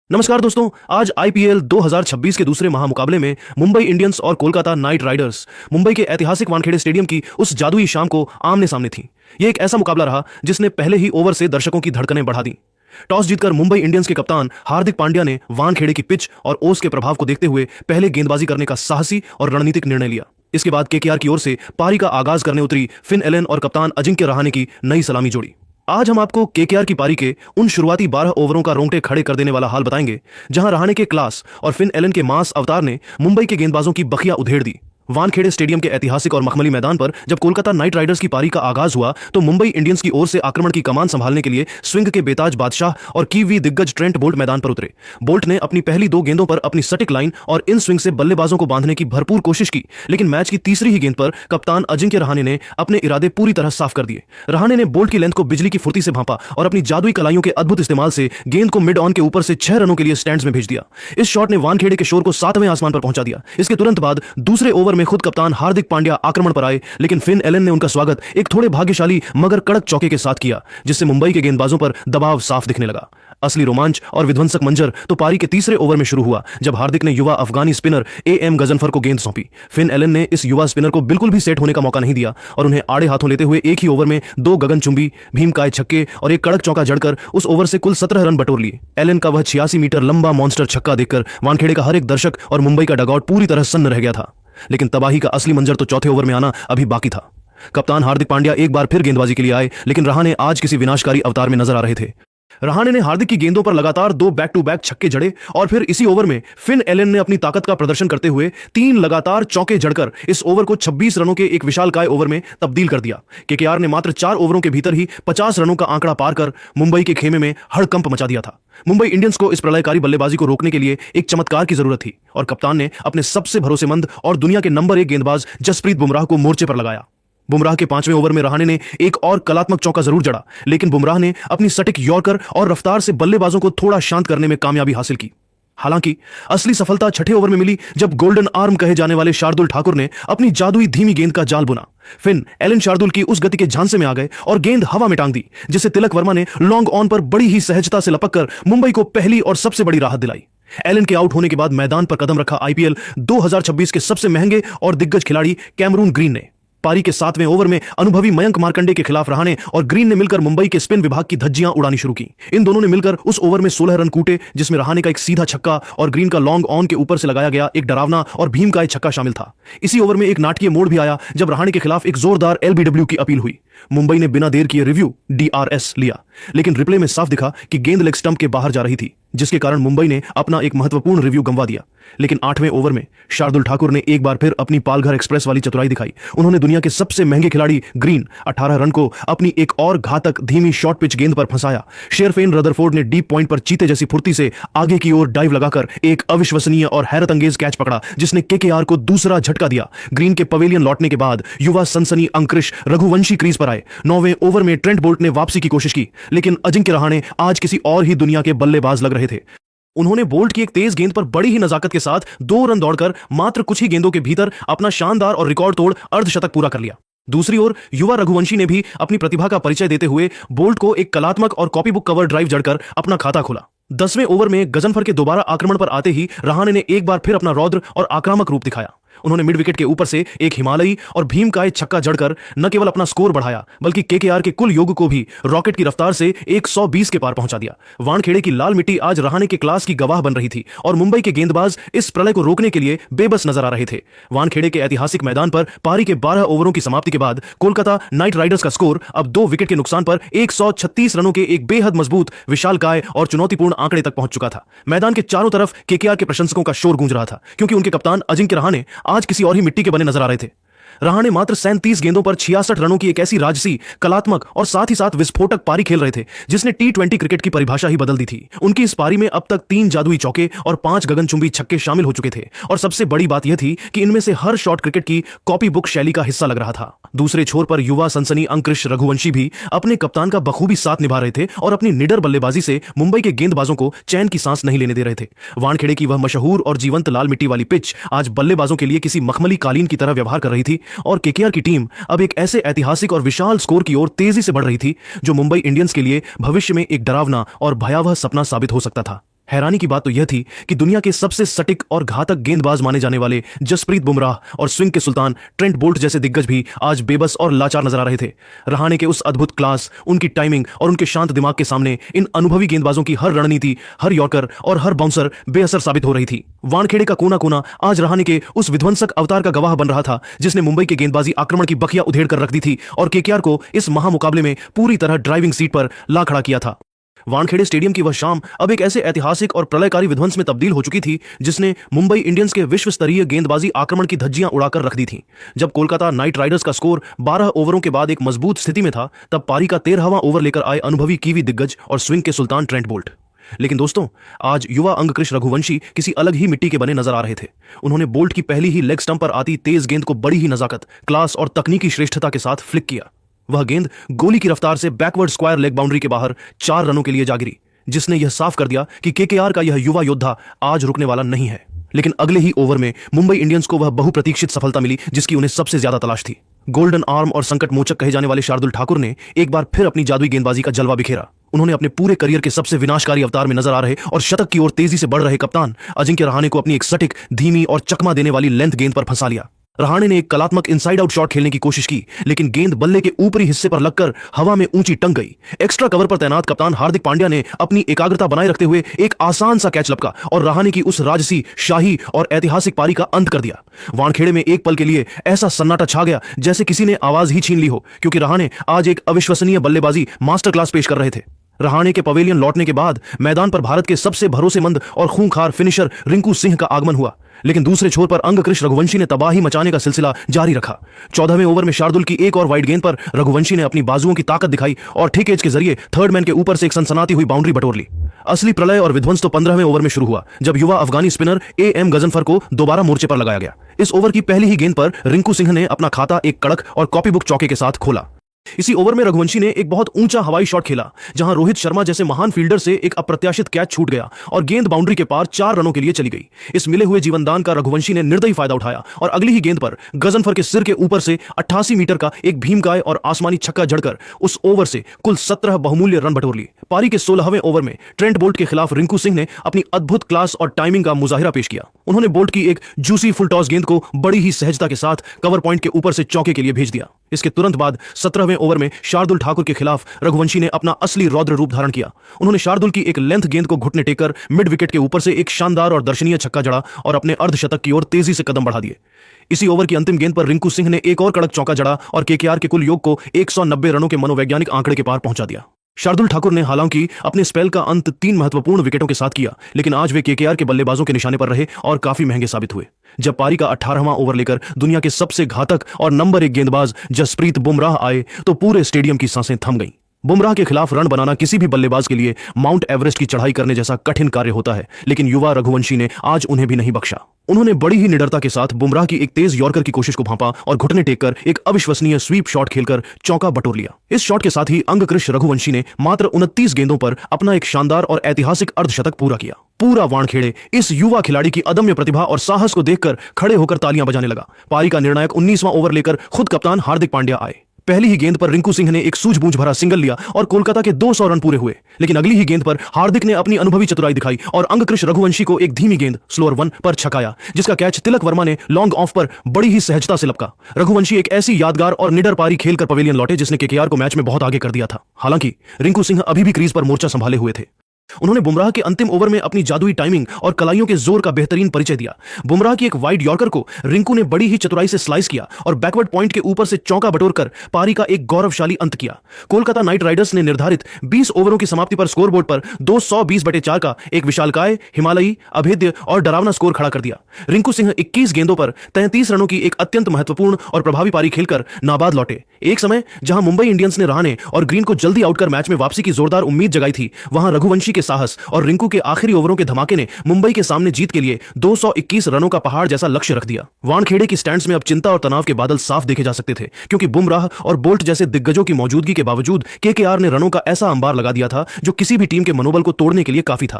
नमस्कार दोस्तों, आज आईपीएल 2026 के दूसरे महामुकाबले में मुंबई इंडियंस और कोलकाता नाइट राइडर्स मुंबई के ऐतिहासिक वानखेड़े स्टेडियम की उस जादुई शाम को आमने सामने थी। यह एक ऐसा मुकाबला रहा जिसने पहले ही ओवर से दर्शकों की धड़कनें बढ़ा दी। टॉस जीतकर मुंबई इंडियंस के कप्तान हार्दिक पांड्या ने वानखेड़े की पिच और ओस के प्रभाव को देखते हुए पहले गेंदबाजी करने का साहसी और रणनीतिक निर्णय लिया। इसके बाद केकेआर की ओर से पारी का आगाज करने उतरी फिन एलन और कप्तान अजिंक्य रहाणे की नई सलामी जोड़ी। आज हम आपको केकेआर की पारी के उन शुरुआती 12 ओवरों का रोंगटे खड़े कर देने वाला हाल बताएंगे जहां रहाणे के क्लास और फिन एलन के मास अवतार ने मुंबई के गेंदबाजों की बखिया उधेड़ दी। वानखेड़े स्टेडियम के ऐतिहासिक और मखमली मैदान पर जब कोलकाता नाइट राइडर्स की पारी का आगाज हुआ तो मुंबई इंडियंस की ओर से आक्रमण की कमान संभालने के लिए स्विंग के बेताज बादशाह और कीवी दिग्गज ट्रेंट बोल्ट मैदान पर उतरे। बोल्ट ने अपनी पहली 2 गेंदों पर अपनी सटिक लाइन और इन स्विंग से बल्लेबाजों को बांधने की भरपूर कोशिश की, लेकिन मैच की तीसरी ही गेंद पर कप्तान अजिंक्य रहाणे ने अपने इरादे पूरी तरह साफ कर दिए। रहाणे ने बोल्ट की लेंथ को बिजली की फुर्ती से भांपा और अपनी जादुई कलाइयों के अद्भुत इस्तेमाल से गेंद को मिड ऑन के ऊपर से 6 रनों के लिए स्टैंड्स में भेज दिया। इस शॉट ने वानखेड़े के शोर को 7वें आसमान पर पहुंचा दिया। इसके तुरंत बाद दूसरे ओवर में खुद कप्तान हार्दिक पांड्या आक्रमण पर आए, लेकिन फिन एलन ने उनका स्वागत एक थोड़े भाग्यशाली मगर कड़क चौके के साथ किया, जिससे मुंबई के गेंदबाजों पर दबाव साफ दिखने लगा। असली रोमांच और विध्वंसक मंजर तो पारी के तीसरे ओवर में शुरू हुआ जब हार्दिक ने युवा अफगानी स्पिनर एएम गजनफर को गेंद सौंपी। फिन एलन ने इस युवा स्पिनर को बिल्कुल भी सेट होने का मौका नहीं दिया और उन्हें आड़े हाथों लेते हुए एक ही ओवर में 2 गगनचुंबी भीमकाय छक्के और एक कड़क चौका जड़कर उस ओवर से कुल 17 रन बटोर लिए। एलन का वह 86 मीटर लंबा मॉन्स्टर छक्का देखकर वानखेड़े का हर एक दर्शक और मुंबई का डगआउट पूरी तरह सन्न रह गया था। लेकिन तबाही का असली मंजर तो चौथे ओवर में आना अभी बाकी था। कप्तान हार्दिक पांड्या एक बार फिर गेंदबाजी के लिए आए, लेकिन रहाणे आज किसी विनाशकारी अवतार में नजर आ रहे थे। रहाणे ने हार्दिक की गेंदों पर लगातार 2 बैक टू बैक छक्के जड़े और फिर इसी ओवर में फिन एलन ने अपनी ताकत का प्रदर्शन करते हुए 3 लगातार चौके जड़कर इस ओवर को 26 रनों के एक विशालकाय ओवर में तब्दील कर दिया। केकेआर ने मात्र 4 ओवरों के भीतर ही 50 रनों का आंकड़ा पार कर मुंबई के खेमे में हड़कंप मचा दिया था। मुंबई इंडियंस को इस प्रलयकारी बल्लेबाजी को रोकने के लिए एक चमत्कार की जरूरत थी और कप्तान ने अपने सबसे भरोसेमंद और दुनिया के नंबर 1 गेंदबाज जसप्रीत बुमराह को मोर्चे पर लगाया। बुमराह के 5वें ओवर में रहाणे ने एक और कलात्मक चौका जरूर जड़ा, लेकिन बुमराह ने अपनी सटिक यॉर्कर और रफ्तार से बल्लेबाजों को थोड़ा शांत करने में कामयाबी हासिल की। हालांकि असली सफलता 6ठे ओवर में मिली जब गोल्डन आर्म कहे जाने वाले शार्दुल ठाकुर ने अपनी जादुई धीमी गेंद का जाल बुना। फिन एलन शार्दुल की उस गति के झांसे में आ गए और गेंद हवा में टांग दी, जिससे तिलक वर्मा ने लॉन्ग ऑन पर बड़ी ही सहजता से लपककर मुंबई को पहली और सबसे बड़ी राहत दिलाई। एलन के आउट होने के बाद मैदान पर कदम रखा आईपीएल 2026 के सबसे महंगे और दिग्गज खिलाड़ी कैमरून ग्रीन ने। पारी के 7वें ओवर में अनुभवी मयंक मार्कंडे के खिलाफ रहाणे और ग्रीन ने मिलकर मुंबई के स्पिन विभाग की धज्जियां उड़ानी शुरू की। इन दोनों ने मिलकर उस ओवर में 16 रन कूटे, जिसमें रहाणे का एक सीधा छक्का और ग्रीन का लॉन्ग ऑन के ऊपर से लगाया गया एक डरावना और भीमकाय छक्का शामिल था। इसी ओवर में एक नाटकीय मोड़ भी आया जब रहाणे के खिलाफ एक जोरदार एलबीडब्ल्यू की अपील हुई। मुंबई ने बिना देर किए रिव्यू डीआरएस लिया, लेकिन रिप्ले में साफ दिखा कि गेंद लेग स्टंप के बाहर जा रही थी, जिसके कारण मुंबई ने अपना एक महत्वपूर्ण रिव्यू गंवा दिया। लेकिन 8वें ओवर में शार्दुल ठाकुर ने एक बार फिर अपनी पालघर एक्सप्रेस वाली चतुराई दिखाई। उन्होंने दुनिया के सबसे महंगे खिलाड़ी ग्रीन 18 रन को अपनी एक और घातक धीमी शॉर्ट पिच गेंद पर फंसाया। शेरफेन रदरफोर्ड ने डीप पॉइंट पर चीते जैसी फुर्ती से आगे की ओर डाइव लगाकर एक अविश्वसनीय और हैरत अंगेज कैच पकड़ा, जिसने केकेआर को दूसरा झटका दिया। ग्रीन के पवेलियन लौटने के बाद युवा सनसनी अंकुरिश रघुवंशी क्रीज पर आए। 9वें ओवर में ट्रेंट बोल्ट ने वापसी की कोशिश की, लेकिन अजिंक्य रहाणे आज किसी और ही दुनिया के बल्लेबाज लग रहे थे। उन्होंने बोल्ट की एक तेज गेंद पर बड़ी ही नजाकत के साथ 2 रन दौड़कर मात्र कुछ ही गेंदों के भीतर अपना शानदार और रिकॉर्ड तोड़ अर्धशतक पूरा कर लिया। दूसरी ओर युवा रघुवंशी ने भी अपनी प्रतिभा का परिचय देते हुए बोल्ट को एक कलात्मक और कॉपी बुक कवर ड्राइव जड़कर अपना खाता खोला। 10वें ओवर में गजनफर के दोबारा आक्रमण पर आते ही रहाणे ने एक बार फिर अपना रौद्र और आक्रामक रूप दिखाया। उन्होंने मिड विकेट के ऊपर से एक हिमालयी और भीमकाय छक्का जड़कर न केवल अपना स्कोर बढ़ाया, बल्कि केकेआर के कुल योग को भी रॉकेट की रफ्तार से 120 के पार पहुंचा दिया। वानखेड़े की लाल मिट्टी आज रहाणे के क्लास की गवाह बन रही थी और मुंबई के गेंदबाज इस प्रलय को रोकने के लिए बेबस नजर आ रहे थे। वानखेड़े के ऐतिहासिक मैदान पर पारी के 12 ओवरों की समाप्ति के बाद कोलकाता नाइट राइडर्स का स्कोर अब 2 विकेट के नुकसान पर 136 रनों के एक बेहद मजबूत, विशालकाय और चुनौतीपूर्ण आंकड़े तक पहुंच चुका था। मैदान के चारों तरफ केकेआर के प्रशंसकों का शोर गूंज रहा था, क्योंकि उनके कप्तान अजिंक्य रहाणे आज किसी और ही मिट्टी के बने नजर आ रहे थे। रहाणे मात्र 37 गेंदों पर 66 रनों की एक ऐसी राजसी, कलात्मक और साथ ही साथ विस्फोटक पारी खेल रहे थे जिसने टी20 क्रिकेट की परिभाषा ही बदल दी थी। उनकी इस पारी में अब तक 3 जादुई चौके और 5 गगनचुंबी छक्के शामिल हो चुके थे और सबसे बड़ी बात यह थी कि इनमें से हर शॉट क्रिकेट की कॉपी बुक शैली का हिस्सा लग रहा था। दूसरे छोर पर युवा सनसनी अंकुरिश रघुवंशी भी अपने कप्तान का बखूबी साथ निभा रहे थे और अपनी निडर बल्लेबाजी से मुंबई के गेंदबाजों को चैन की सांस नहीं लेने दे रहे थे। वानखेड़े की वह मशहूर और जीवंत लाल मिट्टी वाली पिच आज बल्लेबाजों के लिए किसी मखमली कालीन की तरह व्यवहार कर रही थी और केकेआर की टीम अब एक ऐसे ऐतिहासिक और विशाल स्कोर की ओर तेजी से बढ़ रही थी जो मुंबई इंडियंस के लिए भविष्य में एक डरावना और भयावह सपना साबित हो सकता था। हैरानी की बात तो यह थी कि दुनिया के सबसे सटीक और घातक गेंदबाज माने जाने वाले जसप्रीत बुमराह और स्विंग के सुल्तान ट्रेंट बोल्ट जैसे दिग्गज भी आज बेबस और लाचार नजर आ रहे थे। रहाणे के उस अद्भुत क्लास, उनकी टाइमिंग और उनके शांत दिमाग के सामने इन अनुभवी गेंदबाजों की हर रणनीति, हर यॉर्कर और हर बाउंसर बेअसर साबित हो रही थी। वानखेड़े का कोना कोना आज रहाणे के उस विध्वंसक अवतार का गवाह बन रहा था जिसने मुंबई के गेंदबाजी आक्रमण की बखिया उधेड़ कर रख दी थी और केकेआर को इस महामुकाबले में पूरी तरह ड्राइविंग सीट पर ला खड़ा किया था। वानखेड़े स्टेडियम की वह शाम अब एक ऐसे ऐतिहासिक और प्रलयकारी विध्वंस में तब्दील हो चुकी थी जिसने मुंबई इंडियंस के विश्व स्तरीय गेंदबाजी आक्रमण की धज्जियां उड़ाकर रख दी थीं। जब कोलकाता नाइट राइडर्स का स्कोर 12 ओवरों के बाद एक मजबूत स्थिति में था, तब पारी का 13वां ओवर लेकर आए अनुभवी कीवी दिग्गज और स्विंग के सुल्तान ट्रेंट बोल्ट। लेकिन दोस्तों, आज युवा अंगकृष रघुवंशी किसी अलग ही मिट्टी के बने नजर आ रहे थे। उन्होंने बोल्ट की पहली ही लेग स्टंप पर आती तेज गेंद को बड़ी ही नजाकत, क्लास और तकनीकी श्रेष्ठता के साथ फ्लिक किया। वह गेंद गोली की रफ्तार से बैकवर्ड स्क्वायर लेग बाउंड्री के बाहर 4 रनों के लिए जा गिरी, जिसने यह साफ कर दिया कि केकेआर का यह युवा योद्धा आज रुकने वाला नहीं है। लेकिन अगले ही ओवर में मुंबई इंडियंस को वह बहुप्रतीक्षित सफलता मिली जिसकी उन्हें सबसे ज्यादा तलाश थी। गोल्डन आर्म और संकट मोचक कहे जाने वाले शार्दुल ठाकुर ने एक बार फिर अपनी जादुई गेंदबाजी का जलवा बिखेरा। उन्होंने अपने पूरे करियर के सबसे विनाशकारी अवतार में नजर आ रहे और शतक की ओर तेजी से बढ़ रहे कप्तान अजिंक्य रहाणे को अपनी एक सटीक, धीमी और चकमा देने वाली लेंथ गेंद पर फंसा लिया। रहाणे ने एक कलात्मक इनसाइड आउट शॉट खेलने की कोशिश की, लेकिन गेंद बल्ले के ऊपरी हिस्से पर लगकर हवा में ऊंची टंग गई। एक्स्ट्रा कवर पर तैनात कप्तान हार्दिक पांड्या ने अपनी एकाग्रता बनाए रखते हुए एक आसान सा कैच लपका और रहाणे की उस राजसी, शाही और ऐतिहासिक पारी का अंत कर दिया। वानखेड़े में एक पल के लिए ऐसा सन्नाटा छा गया जैसे किसी ने आवाज ही छीन ली हो, क्योंकि रहाणे आज एक अविश्वसनीय बल्लेबाजी मास्टर क्लास पेश कर रहे थे। रहाणे के पवेलियन लौटने के बाद मैदान पर भारत के सबसे भरोसेमंद और खूंखार फिनिशर रिंकू सिंह का आगमन हुआ, लेकिन दूसरे छोर पर अंगकृष रघुवंशी ने तबाही मचाने का सिलसिला जारी रखा। 14वें ओवर में शार्दुल की एक और वाइड गेंद पर रघुवंशी ने अपनी बाजुओं की ताकत दिखाई और ठीक एज के जरिए थर्ड मैन के ऊपर से एक सनसनाती हुई बाउंड्री बटोर ली। असली प्रलय और विध्वंस तो 15वें ओवर में शुरू हुआ, जब युवा अफगानी स्पिनर AM गजनफर को दोबारा मोर्चे पर लगाया गया। इस ओवर की पहली ही गेंद पर रिंकू सिंह ने अपना खाता एक कड़क और कॉपीबुक चौके के साथ खोला। इसी ओवर में रघुवंशी ने एक बहुत ऊंचा हवाई शॉट खेला, जहां रोहित शर्मा जैसे महान फील्डर से एक अप्रत्याशित कैच छूट गया और गेंद बाउंड्री के पार 4 रनों के लिए चली गई। इस मिले हुए जीवनदान का रघुवंशी ने निर्दयी फायदा उठाया और अगली ही गेंद पर गजनफर के सिर के ऊपर से 88 मीटर का एक भीमकाय और आसमानी छक्का जड़कर उस ओवर से कुल 17 बहुमूल्य रन बटोर लिए। पारी के 16वें ओवर में ट्रेंट बोल्ट के खिलाफ रिंकू सिंह ने अपनी अद्भुत क्लास और टाइमिंग का मुजाहिरा पेश किया। उन्होंने बोल्ट की एक जूसी फुल टॉस गेंद को बड़ी ही सहजता के साथ कवर पॉइंट के ऊपर से चौके के लिए भेज दिया। इसके तुरंत बाद 17वें ओवर में शार्दुल ठाकुर के खिलाफ रघुवंशी ने अपना असली रौद्र रूप धारण किया। उन्होंने शार्दुल की एक लेंथ गेंद को घुटने टेकर मिड विकेट के ऊपर से एक शानदार और दर्शनीय छक्का जड़ा और अपने अर्धशतक की ओर तेजी से कदम बढ़ा दिए। इसी ओवर की अंतिम गेंद पर रिंकू सिंह ने एक और कड़क चौका जड़ा और केकेआर के कुल योग को 190 रनों के मनोवैज्ञानिक आंकड़े के पार पहुंचा दिया। शार्दुल ठाकुर ने हालांकि अपने स्पेल का अंत 3 महत्वपूर्ण विकेटों के साथ किया, लेकिन आज वे केकेआर के बल्लेबाजों के निशाने पर रहे और काफी महंगे साबित हुए। जब पारी का 18वां ओवर लेकर दुनिया के सबसे घातक और नंबर 1 गेंदबाज जसप्रीत बुमराह आए तो पूरे स्टेडियम की सांसें थम गईं। बुमराह के खिलाफ रन बनाना किसी भी बल्लेबाज के लिए माउंट एवरेस्ट की चढ़ाई करने जैसा कठिन कार्य होता है, लेकिन युवा रघुवंशी ने आज उन्हें भी नहीं बख्शा। उन्होंने बड़ी ही निडरता के साथ बुमराह की एक तेज यॉर्कर की कोशिश को भांपा और घुटने टेककर एक अविश्वसनीय स्वीप शॉट खेलकर चौका बटोर लिया। इस शॉट के साथ ही अंगकृष रघुवंशी ने मात्र 29 गेंदों पर अपना एक शानदार और ऐतिहासिक अर्धशतक पूरा किया। पूरा वानखेड़े इस युवा खिलाड़ी की अदम्य प्रतिभा और साहस को देखकर खड़े होकर तालियां बजाने लगा। पारी का निर्णायक 19वां ओवर लेकर खुद कप्तान हार्दिक पांड्या आए। पहली ही गेंद पर रिंकू सिंह ने एक सूझबूझ भरा सिंगल लिया और कोलकाता के 200 रन पूरे हुए, लेकिन अगली ही गेंद पर हार्दिक ने अपनी अनुभवी चतुराई दिखाई और अंगकृष रघुवंशी को एक धीमी गेंद स्लोअर 1 पर छकाया, जिसका कैच तिलक वर्मा ने लॉन्ग ऑफ पर बड़ी ही सहजता से लपका। रघुवंशी एक ऐसी यादगार और निडर पारी खेलकर पवेलियन लौटे जिसने केकेआर को मैच में बहुत आगे कर दिया था। हालांकि रिंकू सिंह अभी भी क्रीज पर मोर्चा संभाले हुए थे। उन्होंने बुमराह के अंतिम ओवर में अपनी जादुई टाइमिंग और कलाइयों के जोर का बेहतरीन परिचय दिया। बुमराह की एक वाइड यॉर्कर को रिंकू ने बड़ी ही चतुराई से स्लाइस किया और बैकवर्ड पॉइंट के ऊपर से चौका बटोरकर पारी का एक गौरवशाली अंत किया। कोलकाता नाइट राइडर्स ने निर्धारित 20 ओवरों की समाप्ति पर स्कोरबोर्ड पर 220/4 का एक विशालकाय, हिमालयी, अभेद्य और डरावना स्कोर खड़ा कर दिया। रिंकू सिंह 21 गेंदों पर 33 रनों की एक अत्यंत महत्वपूर्ण और प्रभावी पारी खेलकर नाबाद लौटे। एक समय जहां मुंबई इंडियंस ने रहाणे और ग्रीन को जल्दी आउट कर मैच में वापसी की जोरदार उम्मीद जगाई थी, वहां रघुवंशी के साहस और रिंकू के आखिरी ओवरों के धमाके ने मुंबई के सामने जीत के लिए 221 रनों का पहाड़ जैसा लक्ष्य रख दिया। वानखेड़े की स्टैंड्स में अब चिंता और तनाव के बादल साफ देखे जा सकते थे, क्योंकि बुमराह और बोल्ट जैसे दिग्गजों की मौजूदगी के बावजूद केकेआर ने रनों का ऐसा अंबार लगा दिया था जो किसी भी टीम के मनोबल को तोड़ने के लिए काफी था।